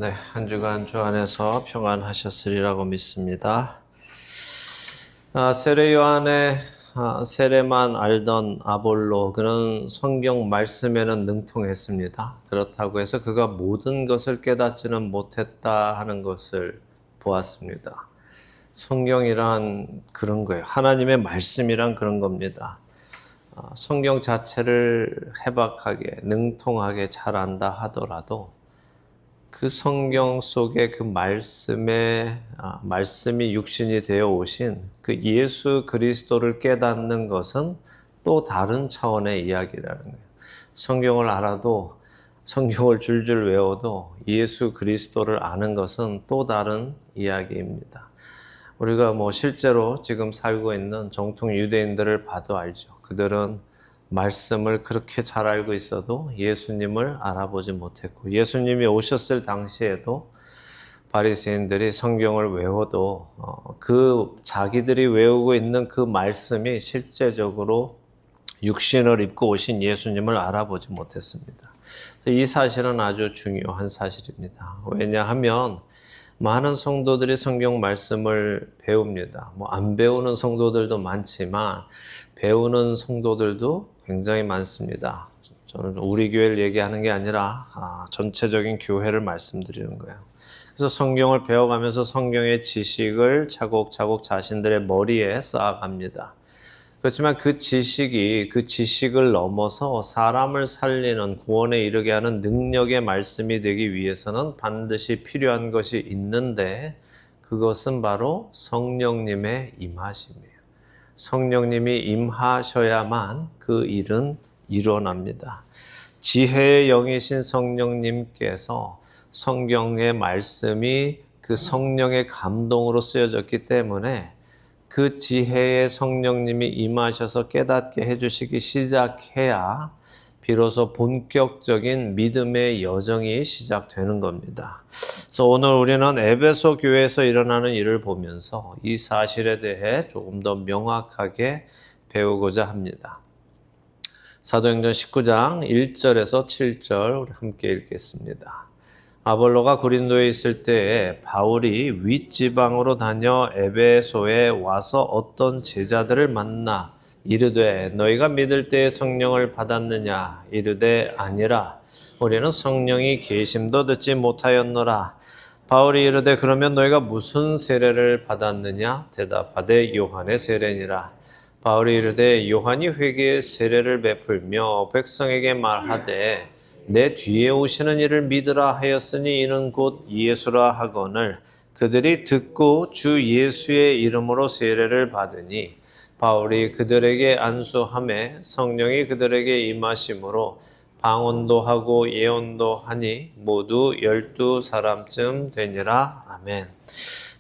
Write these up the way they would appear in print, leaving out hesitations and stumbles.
네, 한 주간 주 안에서 평안하셨으리라고 믿습니다. 세례 요한의 세례만 알던 아볼로, 그는 성경 말씀에는 능통했습니다. 그렇다고 해서 그가 모든 것을 깨닫지는 못했다 하는 것을 보았습니다. 성경이란 그런 거예요. 하나님의 말씀이란 그런 겁니다. 성경 자체를 해박하게, 능통하게 잘 안다 하더라도 그 성경 속에 그 말씀이 육신이 되어 오신 그 예수 그리스도를 깨닫는 것은 또 다른 차원의 이야기라는 거예요. 성경을 알아도, 성경을 줄줄 외워도 예수 그리스도를 아는 것은 또 다른 이야기입니다. 우리가 실제로 지금 살고 있는 정통 유대인들을 봐도 알죠. 그들은 말씀을 그렇게 잘 알고 있어도 예수님을 알아보지 못했고, 예수님이 오셨을 당시에도 바리새인들이 성경을 외워도 그 자기들이 외우고 있는 그 말씀이 실제적으로 육신을 입고 오신 예수님을 알아보지 못했습니다. 이 사실은 아주 중요한 사실입니다. 왜냐하면 많은 성도들이 성경 말씀을 배웁니다. 안 배우는 성도들도 많지만 배우는 성도들도 굉장히 많습니다. 저는 우리 교회를 얘기하는 게 아니라 전체적인 교회를 말씀드리는 거예요. 그래서 성경을 배워가면서 성경의 지식을 차곡차곡 자신들의 머리에 쌓아갑니다. 그렇지만 그 지식을 넘어서 사람을 살리는, 구원에 이르게 하는 능력의 말씀이 되기 위해서는 반드시 필요한 것이 있는데, 그것은 바로 성령님의 임하심이에요. 성령님이 임하셔야만 그 일은 일어납니다. 지혜의 영이신 성령님께서 성경의 말씀이 그 성령의 감동으로 쓰여졌기 때문에 그 지혜의 성령님이 임하셔서 깨닫게 해주시기 시작해야 비로소 본격적인 믿음의 여정이 시작되는 겁니다. 그래서 오늘 우리는 에베소 교회에서 일어나는 일을 보면서 이 사실에 대해 조금 더 명확하게 배우고자 합니다. 사도행전 19장 1절에서 7절 우리 함께 읽겠습니다. 아볼로가 고린도에 있을 때에 바울이 윗지방으로 다녀 에베소에 와서 어떤 제자들을 만나 이르되 너희가 믿을 때에 성령을 받았느냐? 이르되 아니라 우리는 성령이 계심도 듣지 못하였노라. 바울이 이르되 그러면 너희가 무슨 세례를 받았느냐? 대답하되 요한의 세례니라. 바울이 이르되 요한이 회개의 세례를 베풀며 백성에게 말하되 내 뒤에 오시는 이를 믿으라 하였으니 이는 곧 예수라 하거늘 그들이 듣고 주 예수의 이름으로 세례를 받으니 바울이 그들에게 안수하매 성령이 그들에게 임하심으로 방언도 하고 예언도 하니 모두 12사람쯤 되니라. 아멘.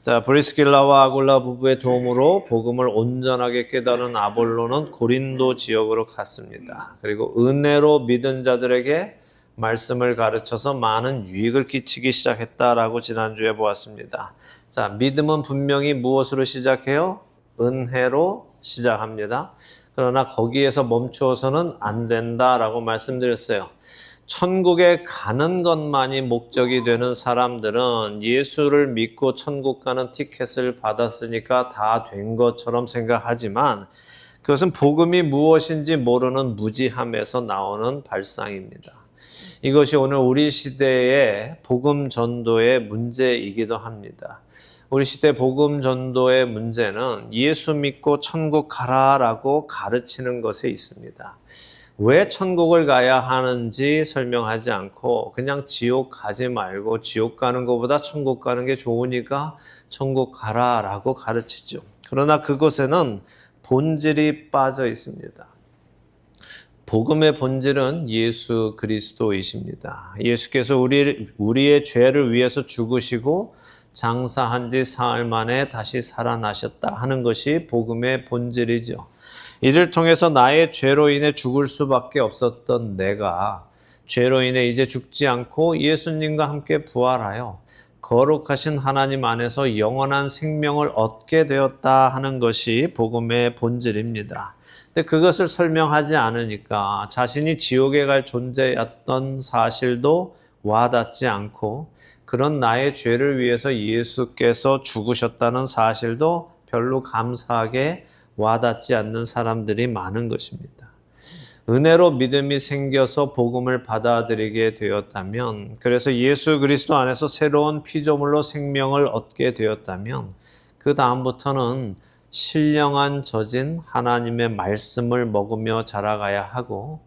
자, 브리스길라와 아굴라 부부의 도움으로 복음을 온전하게 깨달은 아볼로는 고린도 지역으로 갔습니다. 그리고 은혜로 믿은 자들에게 말씀을 가르쳐서 많은 유익을 끼치기 시작했다라고 지난주에 보았습니다. 자, 믿음은 분명히 무엇으로 시작해요? 은혜로 시작합니다. 그러나 거기에서 멈추어서는 안 된다라고 말씀드렸어요. 천국에 가는 것만이 목적이 되는 사람들은 예수를 믿고 천국 가는 티켓을 받았으니까 다 된 것처럼 생각하지만 그것은 복음이 무엇인지 모르는 무지함에서 나오는 발상입니다. 이것이 오늘 우리 시대의 복음 전도의 문제이기도 합니다. 우리 시대 복음 전도의 문제는 예수 믿고 천국 가라라고 가르치는 것에 있습니다. 왜 천국을 가야 하는지 설명하지 않고 그냥 지옥 가지 말고 지옥 가는 것보다 천국 가는 게 좋으니까 천국 가라라고 가르치죠. 그러나 그것에는 본질이 빠져 있습니다. 복음의 본질은 예수 그리스도이십니다. 예수께서 우리의 죄를 위해서 죽으시고 장사한 지 사흘 만에 다시 살아나셨다 하는 것이 복음의 본질이죠. 이를 통해서 나의 죄로 인해 죽을 수밖에 없었던 내가 죄로 인해 이제 죽지 않고 예수님과 함께 부활하여 거룩하신 하나님 안에서 영원한 생명을 얻게 되었다 하는 것이 복음의 본질입니다. 근데 그것을 설명하지 않으니까 자신이 지옥에 갈 존재였던 사실도 와닿지 않고 그런 나의 죄를 위해서 예수께서 죽으셨다는 사실도 별로 감사하게 와닿지 않는 사람들이 많은 것입니다. 은혜로 믿음이 생겨서 복음을 받아들이게 되었다면, 그래서 예수 그리스도 안에서 새로운 피조물로 생명을 얻게 되었다면, 그 다음부터는 신령한 젖인 하나님의 말씀을 먹으며 자라가야 하고,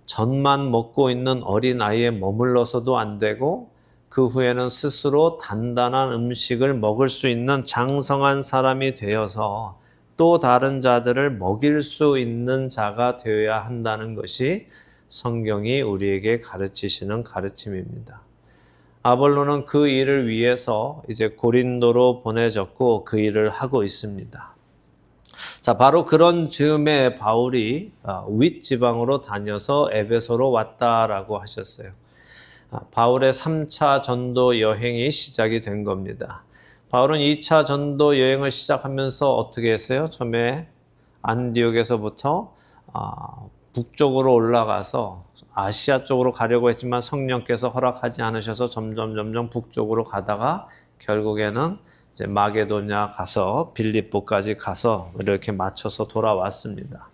젖만 먹고 있는 어린아이에 머물러서도 안 되고, 그 후에는 스스로 단단한 음식을 먹을 수 있는 장성한 사람이 되어서 또 다른 자들을 먹일 수 있는 자가 되어야 한다는 것이 성경이 우리에게 가르치시는 가르침입니다. 아볼로는 그 일을 위해서 이제 고린도로 보내졌고 그 일을 하고 있습니다. 자, 바로 그런 즈음에 바울이 윗지방으로 다녀서 에베소로 왔다라고 하셨어요. 바울의 3차 전도 여행이 시작이 된 겁니다. 바울은 2차 전도 여행을 시작하면서 어떻게 했어요? 처음에 안디옥에서부터 북쪽으로 올라가서 아시아 쪽으로 가려고 했지만 성령께서 허락하지 않으셔서 점점 북쪽으로 가다가 결국에는 이제 마게도냐 가서 빌립보까지 가서 이렇게 맞춰서 돌아왔습니다.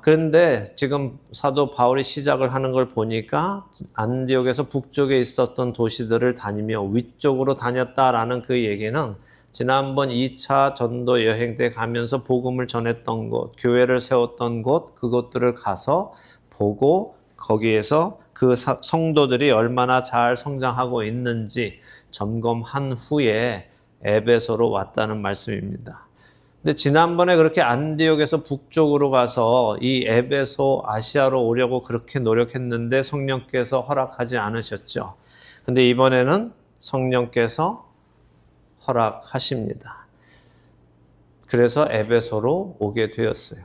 그런데 지금 사도 바울이 시작을 하는 걸 보니까 안디옥에서 북쪽에 있었던 도시들을 다니며 위쪽으로 다녔다라는 그 얘기는 지난번 2차 전도 여행 때 가면서 복음을 전했던 곳, 교회를 세웠던 곳, 그곳들을 가서 보고 거기에서 그 성도들이 얼마나 잘 성장하고 있는지 점검한 후에 에베소로 왔다는 말씀입니다. 근데 지난번에 그렇게 안디옥에서 북쪽으로 가서 이 에베소 아시아로 오려고 그렇게 노력했는데 성령께서 허락하지 않으셨죠. 근데 이번에는 성령께서 허락하십니다. 그래서 에베소로 오게 되었어요.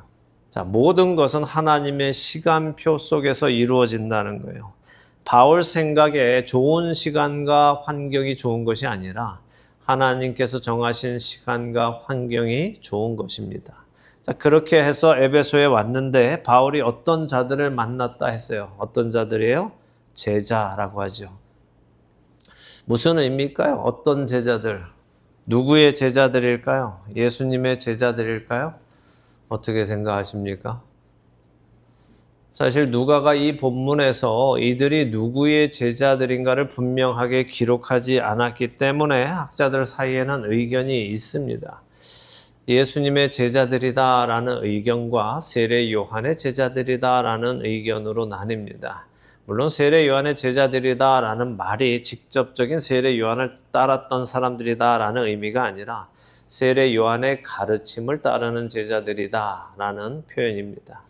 자, 모든 것은 하나님의 시간표 속에서 이루어진다는 거예요. 바울 생각에 좋은 시간과 환경이 좋은 것이 아니라 하나님께서 정하신 시간과 환경이 좋은 것입니다. 자, 그렇게 해서 에베소에 왔는데 바울이 어떤 자들을 만났다 했어요. 어떤 자들이에요? 제자라고 하죠. 무슨 의미일까요? 어떤 제자들? 누구의 제자들일까요? 예수님의 제자들일까요? 어떻게 생각하십니까? 사실 누가가 이 본문에서 이들이 누구의 제자들인가를 분명하게 기록하지 않았기 때문에 학자들 사이에는 의견이 있습니다. 예수님의 제자들이다라는 의견과 세례 요한의 제자들이다라는 의견으로 나뉩니다. 물론 세례 요한의 제자들이다라는 말이 직접적인 세례 요한을 따랐던 사람들이다라는 의미가 아니라 세례 요한의 가르침을 따르는 제자들이다라는 표현입니다.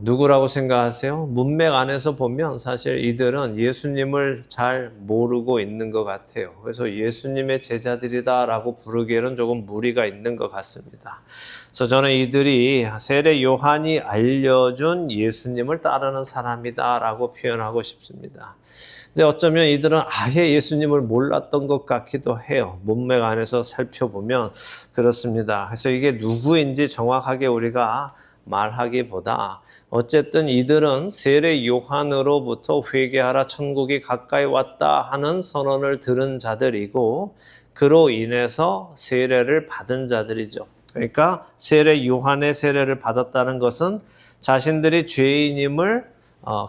누구라고 생각하세요? 문맥 안에서 보면 사실 이들은 예수님을 잘 모르고 있는 것 같아요. 그래서 예수님의 제자들이다라고 부르기에는 조금 무리가 있는 것 같습니다. 그래서 저는 이들이 세례 요한이 알려준 예수님을 따르는 사람이다라고 표현하고 싶습니다. 근데 어쩌면 이들은 아예 예수님을 몰랐던 것 같기도 해요. 문맥 안에서 살펴보면 그렇습니다. 그래서 이게 누구인지 정확하게 우리가 말하기보다 어쨌든 이들은 세례 요한으로부터 회개하라 천국이 가까이 왔다 하는 선언을 들은 자들이고 그로 인해서 세례를 받은 자들이죠. 그러니까 세례 요한의 세례를 받았다는 것은 자신들이 죄인임을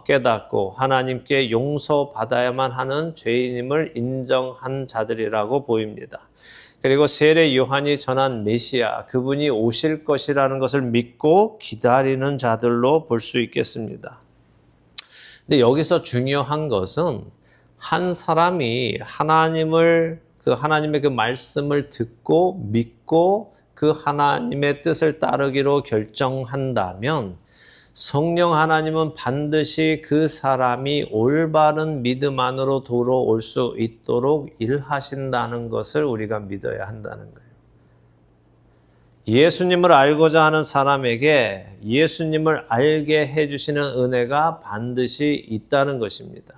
깨닫고 하나님께 용서받아야만 하는 죄인임을 인정한 자들이라고 보입니다. 그리고 세례 요한이 전한 메시아, 그분이 오실 것이라는 것을 믿고 기다리는 자들로 볼 수 있겠습니다. 근데 여기서 중요한 것은 한 사람이 하나님의 그 말씀을 듣고 믿고 그 하나님의 뜻을 따르기로 결정한다면 성령 하나님은 반드시 그 사람이 올바른 믿음 안으로 돌아올 수 있도록 일하신다는 것을 우리가 믿어야 한다는 거예요. 예수님을 알고자 하는 사람에게 예수님을 알게 해주시는 은혜가 반드시 있다는 것입니다.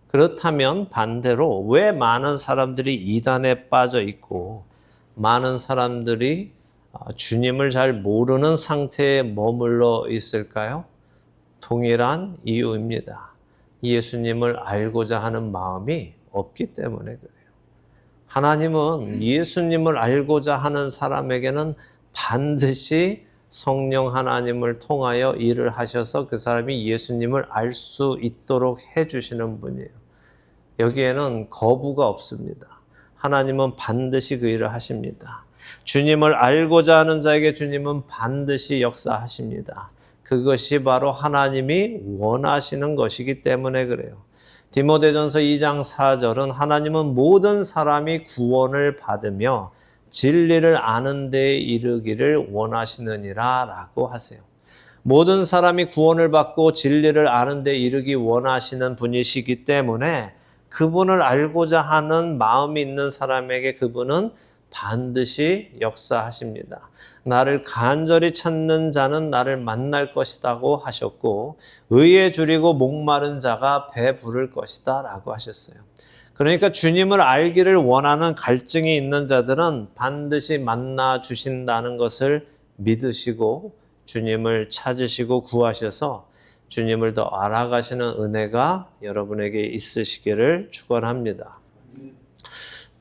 그렇다면 반대로 왜 많은 사람들이 이단에 빠져 있고 많은 사람들이 주님을 잘 모르는 상태에 머물러 있을까요? 동일한 이유입니다. 예수님을 알고자 하는 마음이 없기 때문에 그래요. 하나님은 예수님을 알고자 하는 사람에게는 반드시 성령 하나님을 통하여 일을 하셔서 그 사람이 예수님을 알 수 있도록 해주시는 분이에요. 여기에는 거부가 없습니다. 하나님은 반드시 그 일을 하십니다. 주님을 알고자 하는 자에게 주님은 반드시 역사하십니다. 그것이 바로 하나님이 원하시는 것이기 때문에 그래요. 디모데전서 2장 4절은 하나님은 모든 사람이 구원을 받으며 진리를 아는 데에 이르기를 원하시느니라 라고 하세요. 모든 사람이 구원을 받고 진리를 아는 데에 이르기 원하시는 분이시기 때문에 그분을 알고자 하는 마음이 있는 사람에게 그분은 반드시 역사하십니다. 나를 간절히 찾는 자는 나를 만날 것이라고 하셨고 의에 줄이고 목마른 자가 배 부를 것이다 라고 하셨어요. 그러니까 주님을 알기를 원하는 갈증이 있는 자들은 반드시 만나 주신다는 것을 믿으시고 주님을 찾으시고 구하셔서 주님을 더 알아가시는 은혜가 여러분에게 있으시기를 축원합니다.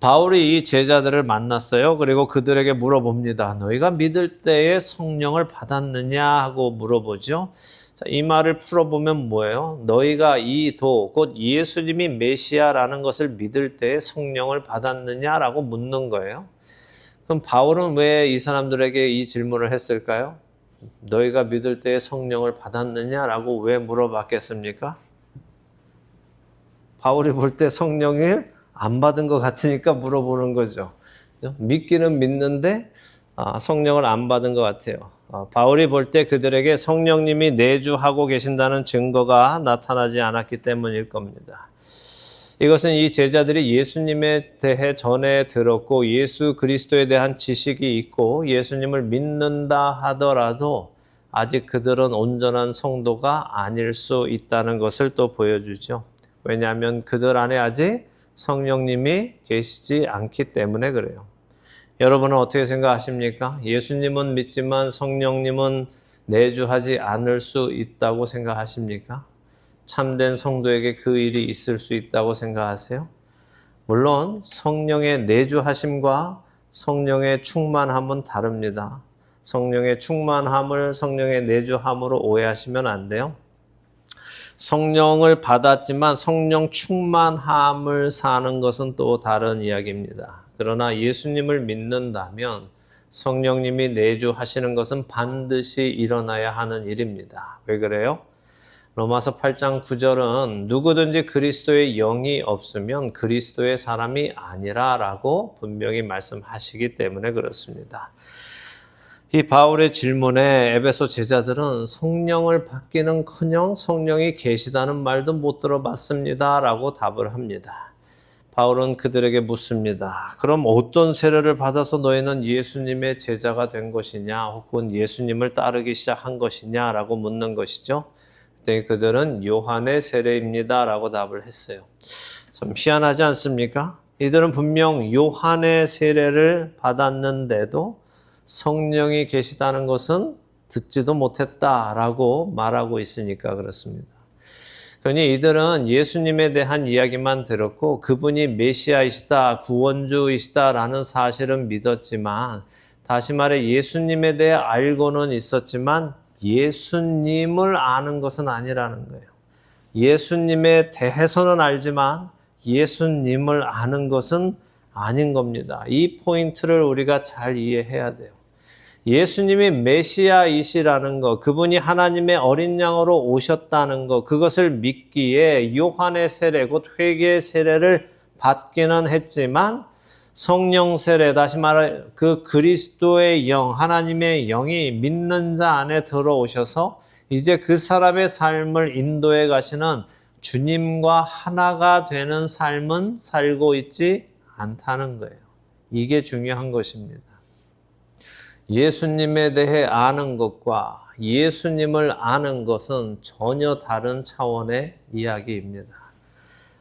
바울이 이 제자들을 만났어요. 그리고 그들에게 물어봅니다. 너희가 믿을 때에 성령을 받았느냐 하고 물어보죠. 자, 이 말을 풀어보면 뭐예요? 너희가 이 도, 곧 예수님이 메시아라는 것을 믿을 때에 성령을 받았느냐라고 묻는 거예요. 그럼 바울은 왜 이 사람들에게 이 질문을 했을까요? 너희가 믿을 때에 성령을 받았느냐라고 왜 물어봤겠습니까? 바울이 볼 때 성령을 안 받은 것 같으니까 물어보는 거죠. 믿기는 믿는데 성령을 안 받은 것 같아요. 바울이 볼 때 그들에게 성령님이 내주하고 계신다는 증거가 나타나지 않았기 때문일 겁니다. 이것은 이 제자들이 예수님에 대해 전에 들었고 예수 그리스도에 대한 지식이 있고 예수님을 믿는다 하더라도 아직 그들은 온전한 성도가 아닐 수 있다는 것을 또 보여주죠. 왜냐하면 그들 안에 아직 성령님이 계시지 않기 때문에 그래요. 여러분은 어떻게 생각하십니까? 예수님은 믿지만 성령님은 내주하지 않을 수 있다고 생각하십니까? 참된 성도에게 그 일이 있을 수 있다고 생각하세요? 물론 성령의 내주하심과 성령의 충만함은 다릅니다. 성령의 충만함을 성령의 내주함으로 오해하시면 안 돼요. 성령을 받았지만 성령 충만함을 사는 것은 또 다른 이야기입니다. 그러나 예수님을 믿는다면 성령님이 내주하시는 것은 반드시 일어나야 하는 일입니다. 왜 그래요? 로마서 8장 9절은 누구든지 그리스도의 영이 없으면 그리스도의 사람이 아니라 라고 분명히 말씀하시기 때문에 그렇습니다. 이 바울의 질문에 에베소 제자들은 성령을 받기는커녕 성령이 계시다는 말도 못 들어봤습니다 라고 답을 합니다. 바울은 그들에게 묻습니다. 그럼 어떤 세례를 받아서 너희는 예수님의 제자가 된 것이냐 혹은 예수님을 따르기 시작한 것이냐 라고 묻는 것이죠. 그때 그들은 요한의 세례입니다 라고 답을 했어요. 참 희한하지 않습니까? 이들은 분명 요한의 세례를 받았는데도 성령이 계시다는 것은 듣지도 못했다라고 말하고 있으니까 그렇습니다. 그러니 이들은 예수님에 대한 이야기만 들었고 그분이 메시아이시다, 구원주이시다라는 사실은 믿었지만 다시 말해 예수님에 대해 알고는 있었지만 예수님을 아는 것은 아니라는 거예요. 예수님에 대해서는 알지만 예수님을 아는 것은 아닌 겁니다. 이 포인트를 우리가 잘 이해해야 돼요. 예수님이 메시아이시라는 것, 그분이 하나님의 어린 양으로 오셨다는 것, 그것을 믿기에 요한의 세례, 곧 회개의 세례를 받기는 했지만 성령 세례, 다시 말해 그 그리스도의 영, 하나님의 영이 믿는 자 안에 들어오셔서 이제 그 사람의 삶을 인도해 가시는 주님과 하나가 되는 삶은 살고 있지 않다는 거예요. 이게 중요한 것입니다. 예수님에 대해 아는 것과 예수님을 아는 것은 전혀 다른 차원의 이야기입니다.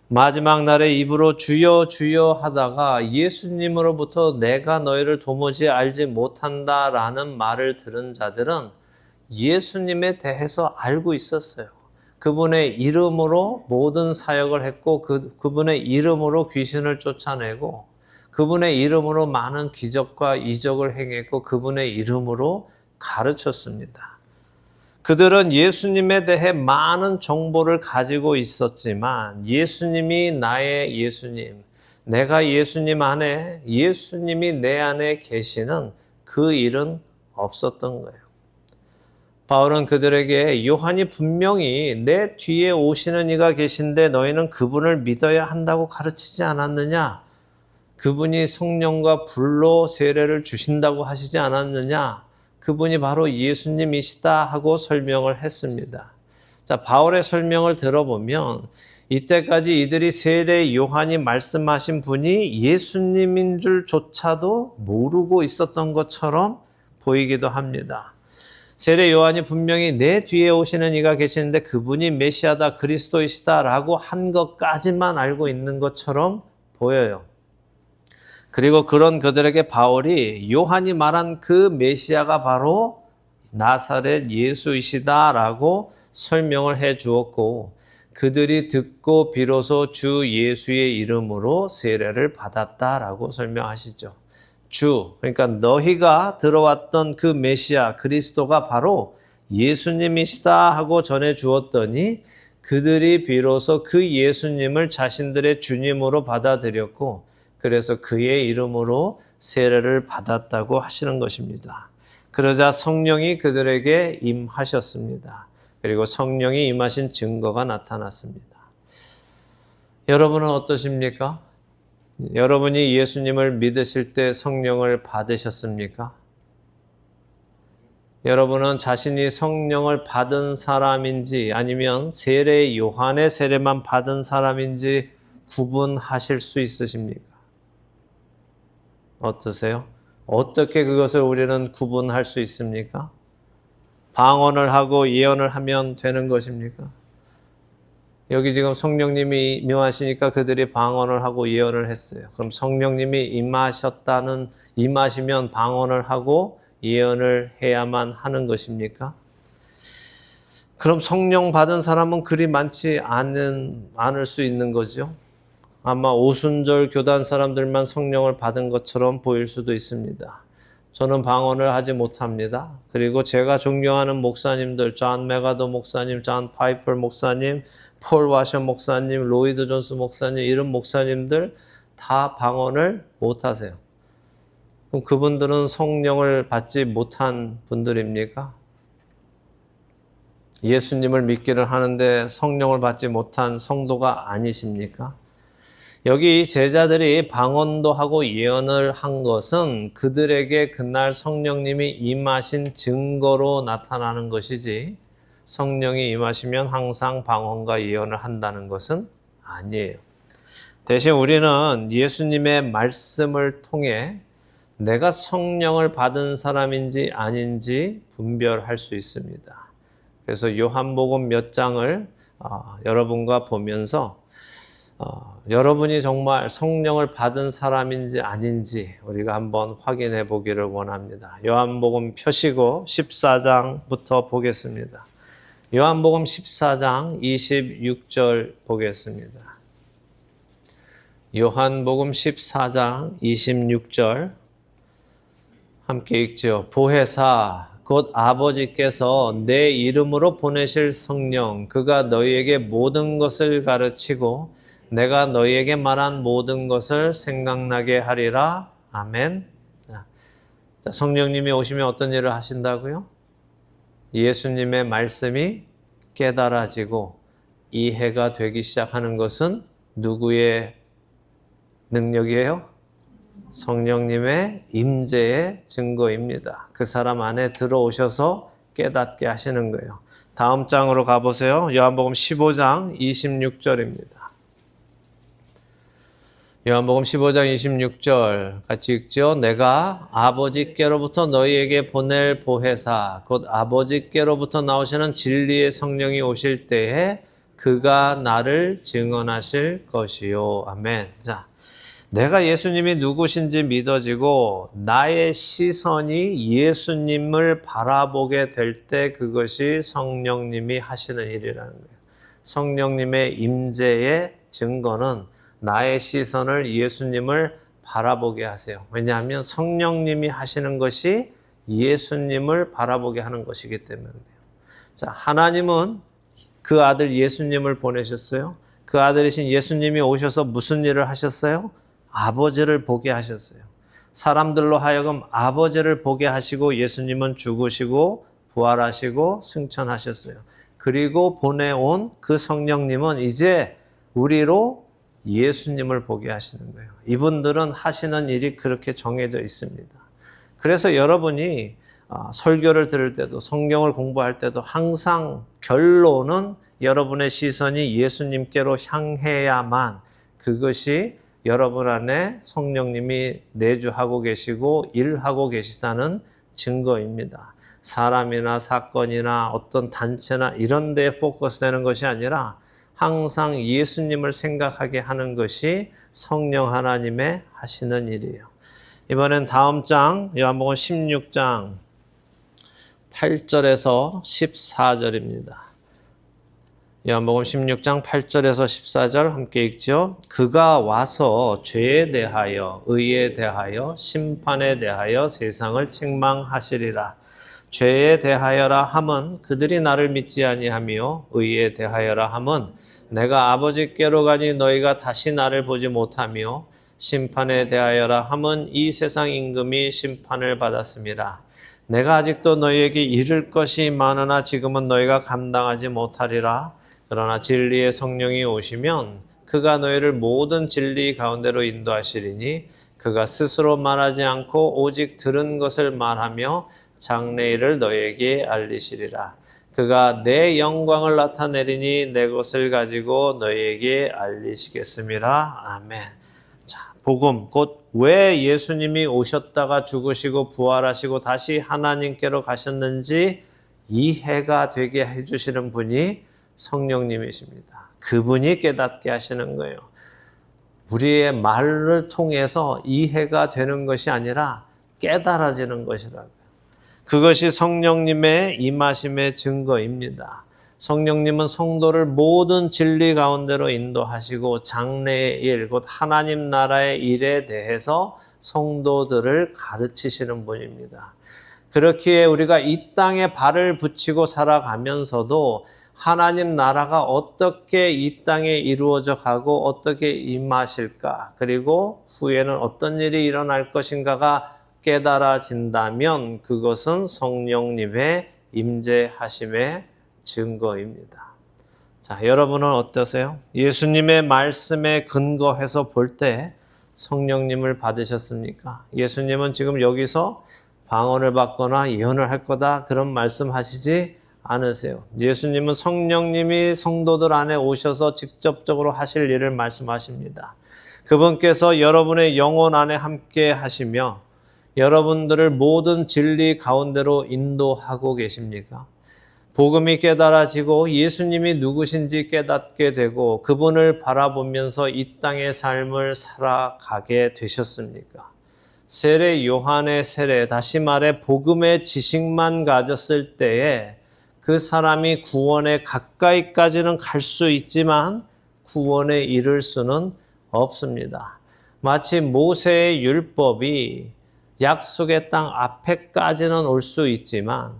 마지막 날에 입으로 주여 주여 하다가 예수님으로부터 내가 너희를 도무지 알지 못한다라는 말을 들은 자들은 예수님에 대해서 알고 있었어요. 그분의 이름으로 모든 사역을 했고 그분의 이름으로 귀신을 쫓아내고 그분의 이름으로 많은 기적과 이적을 행했고 그분의 이름으로 가르쳤습니다. 그들은 예수님에 대해 많은 정보를 가지고 있었지만 예수님이 나의 예수님, 내가 예수님 안에, 예수님이 내 안에 계시는 그 일은 없었던 거예요. 바울은 그들에게 요한이 분명히 내 뒤에 오시는 이가 계신데 너희는 그분을 믿어야 한다고 가르치지 않았느냐? 그분이 성령과 불로 세례를 주신다고 하시지 않았느냐? 그분이 바로 예수님이시다 하고 설명을 했습니다. 자, 바울의 설명을 들어보면 이때까지 이들이 세례 요한이 말씀하신 분이 예수님인 줄조차도 모르고 있었던 것처럼 보이기도 합니다. 세례 요한이 분명히 내 뒤에 오시는 이가 계시는데 그분이 메시아다 그리스도이시다라고 한 것까지만 알고 있는 것처럼 보여요. 그리고 그런 그들에게 바울이 요한이 말한 그 메시아가 바로 나사렛 예수이시다라고 설명을 해 주었고 그들이 듣고 비로소 주 예수의 이름으로 세례를 받았다라고 설명하시죠. 주, 그러니까 너희가 들어왔던 그 메시아 그리스도가 바로 예수님이시다 하고 전해 주었더니 그들이 비로소 그 예수님을 자신들의 주님으로 받아들였고 그래서 그의 이름으로 세례를 받았다고 하시는 것입니다. 그러자 성령이 그들에게 임하셨습니다. 그리고 성령이 임하신 증거가 나타났습니다. 여러분은 어떠십니까? 여러분이 예수님을 믿으실 때 성령을 받으셨습니까? 여러분은 자신이 성령을 받은 사람인지 아니면 세례 요한의 세례만 받은 사람인지 구분하실 수 있으십니까? 어떠세요? 어떻게 그것을 우리는 구분할 수 있습니까? 방언을 하고 예언을 하면 되는 것입니까? 여기 지금 성령님이 임하시니까 그들이 방언을 하고 예언을 했어요. 그럼 성령님이 임하시면 방언을 하고 예언을 해야만 하는 것입니까? 그럼 성령 받은 사람은 그리 많지 않을 수 있는 거죠. 아마 오순절 교단 사람들만 성령을 받은 것처럼 보일 수도 있습니다. 저는 방언을 하지 못합니다. 그리고 제가 존경하는 목사님들, 존 메가도 목사님, 존 파이퍼 목사님, 폴 와셔 목사님, 로이드 존스 목사님, 이런 목사님들 다 방언을 못하세요. 그럼 그분들은 성령을 받지 못한 분들입니까? 예수님을 믿기를 하는데 성령을 받지 못한 성도가 아니십니까? 여기 제자들이 방언도 하고 예언을 한 것은 그들에게 그날 성령님이 임하신 증거로 나타나는 것이지 성령이 임하시면 항상 방언과 예언을 한다는 것은 아니에요. 대신 우리는 예수님의 말씀을 통해 내가 성령을 받은 사람인지 아닌지 분별할 수 있습니다. 그래서 요한복음 몇 장을 여러분과 보면서 여러분이 정말 성령을 받은 사람인지 아닌지 우리가 한번 확인해 보기를 원합니다. 요한복음 펴시고 14장부터 보겠습니다. 요한복음 14장 26절 보겠습니다. 요한복음 14장 26절 함께 읽죠. 보혜사 곧 아버지께서 내 이름으로 보내실 성령 그가 너희에게 모든 것을 가르치고 내가 너희에게 말한 모든 것을 생각나게 하리라. 아멘. 자, 성령님이 오시면 어떤 일을 하신다고요? 예수님의 말씀이 깨달아지고 이해가 되기 시작하는 것은 누구의 능력이에요? 성령님의 임재의 증거입니다. 그 사람 안에 들어오셔서 깨닫게 하시는 거예요. 다음 장으로 가보세요. 요한복음 15장 26절입니다. 요한복음 15장 26절 같이 읽죠. 내가 아버지께로부터 너희에게 보낼 보혜사 곧 아버지께로부터 나오시는 진리의 성령이 오실 때에 그가 나를 증언하실 것이요. 아멘. 자, 내가 예수님이 누구신지 믿어지고 나의 시선이 예수님을 바라보게 될 때 그것이 성령님이 하시는 일이라는 거예요. 성령님의 임재의 증거는 나의 시선을 예수님을 바라보게 하세요. 왜냐하면 성령님이 하시는 것이 예수님을 바라보게 하는 것이기 때문에 그래요. 자, 하나님은 그 아들 예수님을 보내셨어요. 그 아들이신 예수님이 오셔서 무슨 일을 하셨어요? 아버지를 보게 하셨어요. 사람들로 하여금 아버지를 보게 하시고 예수님은 죽으시고 부활하시고 승천하셨어요. 그리고 보내온 그 성령님은 이제 우리로 예수님을 보게 하시는 거예요. 이분들은 하시는 일이 그렇게 정해져 있습니다. 그래서 여러분이 설교를 들을 때도 성경을 공부할 때도 항상 결론은 여러분의 시선이 예수님께로 향해야만 그것이 여러분 안에 성령님이 내주하고 계시고 일하고 계시다는 증거입니다. 사람이나 사건이나 어떤 단체나 이런 데에 포커스되는 것이 아니라 항상 예수님을 생각하게 하는 것이 성령 하나님의 하시는 일이에요. 이번엔 다음 장 요한복음 16장 8절에서 14절입니다. 요한복음 16장 8절에서 14절 함께 읽죠. 그가 와서 죄에 대하여 의에 대하여 심판에 대하여 세상을 책망하시리라. 죄에 대하여라 함은 그들이 나를 믿지 아니하며 의에 대하여라 함은 내가 아버지께로 가니 너희가 다시 나를 보지 못하며 심판에 대하여라 함은 이 세상 임금이 심판을 받았습니다. 내가 아직도 너희에게 이를 것이 많으나 지금은 너희가 감당하지 못하리라. 그러나 진리의 성령이 오시면 그가 너희를 모든 진리 가운데로 인도하시리니 그가 스스로 말하지 않고 오직 들은 것을 말하며 장래일을 너희에게 알리시리라. 그가 내 영광을 나타내리니 내 것을 가지고 너희에게 알리시겠습니다. 아멘. 자, 복음 곧 왜 예수님이 오셨다가 죽으시고 부활하시고 다시 하나님께로 가셨는지 이해가 되게 해주시는 분이 성령님이십니다. 그분이 깨닫게 하시는 거예요. 우리의 말을 통해서 이해가 되는 것이 아니라 깨달아지는 것이라고요. 그것이 성령님의 임하심의 증거입니다. 성령님은 성도를 모든 진리 가운데로 인도하시고 장래의 일, 곧 하나님 나라의 일에 대해서 성도들을 가르치시는 분입니다. 그렇기에 우리가 이 땅에 발을 붙이고 살아가면서도 하나님 나라가 어떻게 이 땅에 이루어져 가고 어떻게 임하실까, 그리고 후에는 어떤 일이 일어날 것인가가 깨달아진다면 그것은 성령님의 임재하심의 증거입니다. 자, 여러분은 어떠세요? 예수님의 말씀에 근거해서 볼 때 성령님을 받으셨습니까? 예수님은 지금 여기서 방언을 받거나 예언을 할 거다 그런 말씀하시지 않으세요. 예수님은 성령님이 성도들 안에 오셔서 직접적으로 하실 일을 말씀하십니다. 그분께서 여러분의 영혼 안에 함께 하시며 여러분들을 모든 진리 가운데로 인도하고 계십니까? 복음이 깨달아지고 예수님이 누구신지 깨닫게 되고 그분을 바라보면서 이 땅의 삶을 살아가게 되셨습니까? 세례 요한의 세례, 다시 말해 복음의 지식만 가졌을 때에 그 사람이 구원에 가까이까지는 갈 수 있지만 구원에 이를 수는 없습니다. 마치 모세의 율법이 약속의 땅 앞에까지는 올 수 있지만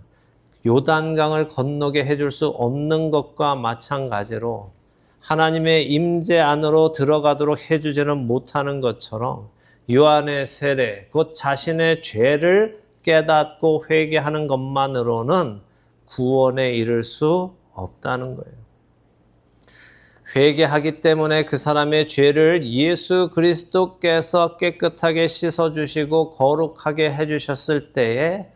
요단강을 건너게 해줄 수 없는 것과 마찬가지로 하나님의 임재 안으로 들어가도록 해주지는 못하는 것처럼 요한의 세례, 곧 자신의 죄를 깨닫고 회개하는 것만으로는 구원에 이를 수 없다는 거예요. 회개하기 때문에 그 사람의 죄를 예수 그리스도께서 깨끗하게 씻어주시고 거룩하게 해주셨을 때에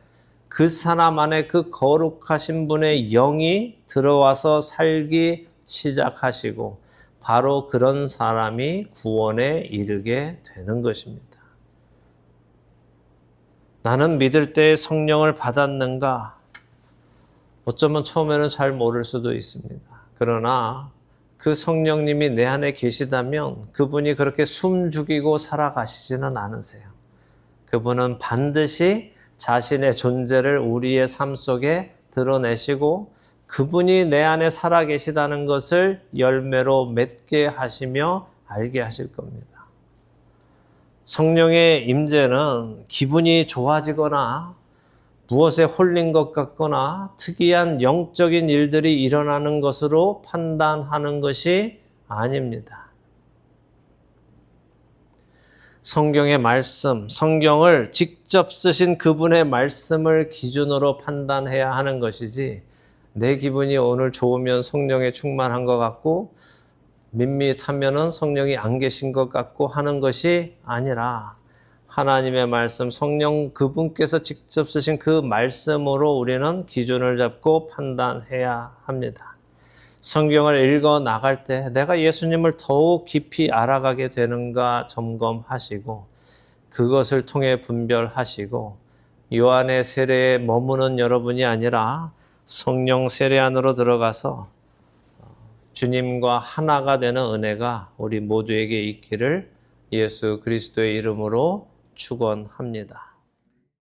그 사람 안에 그 거룩하신 분의 영이 들어와서 살기 시작하시고 바로 그런 사람이 구원에 이르게 되는 것입니다. 나는 믿을 때 성령을 받았는가? 어쩌면 처음에는 잘 모를 수도 있습니다. 그러나 그 성령님이 내 안에 계시다면 그분이 그렇게 숨 죽이고 살아가시지는 않으세요. 그분은 반드시 자신의 존재를 우리의 삶 속에 드러내시고 그분이 내 안에 살아계시다는 것을 열매로 맺게 하시며 알게 하실 겁니다. 성령의 임재는 기분이 좋아지거나 무엇에 홀린 것 같거나 특이한 영적인 일들이 일어나는 것으로 판단하는 것이 아닙니다. 성경의 말씀, 성경을 직접 쓰신 그분의 말씀을 기준으로 판단해야 하는 것이지, 내 기분이 오늘 좋으면 성령에 충만한 것 같고 밋밋하면은 성령이 안 계신 것 같고 하는 것이 아니라, 하나님의 말씀, 성령 그분께서 직접 쓰신 그 말씀으로 우리는 기준을 잡고 판단해야 합니다. 성경을 읽어 나갈 때 내가 예수님을 더욱 깊이 알아가게 되는가 점검하시고, 그것을 통해 분별하시고, 요한의 세례에 머무는 여러분이 아니라 성령 세례 안으로 들어가서 주님과 하나가 되는 은혜가 우리 모두에게 있기를 예수 그리스도의 이름으로 축원합니다.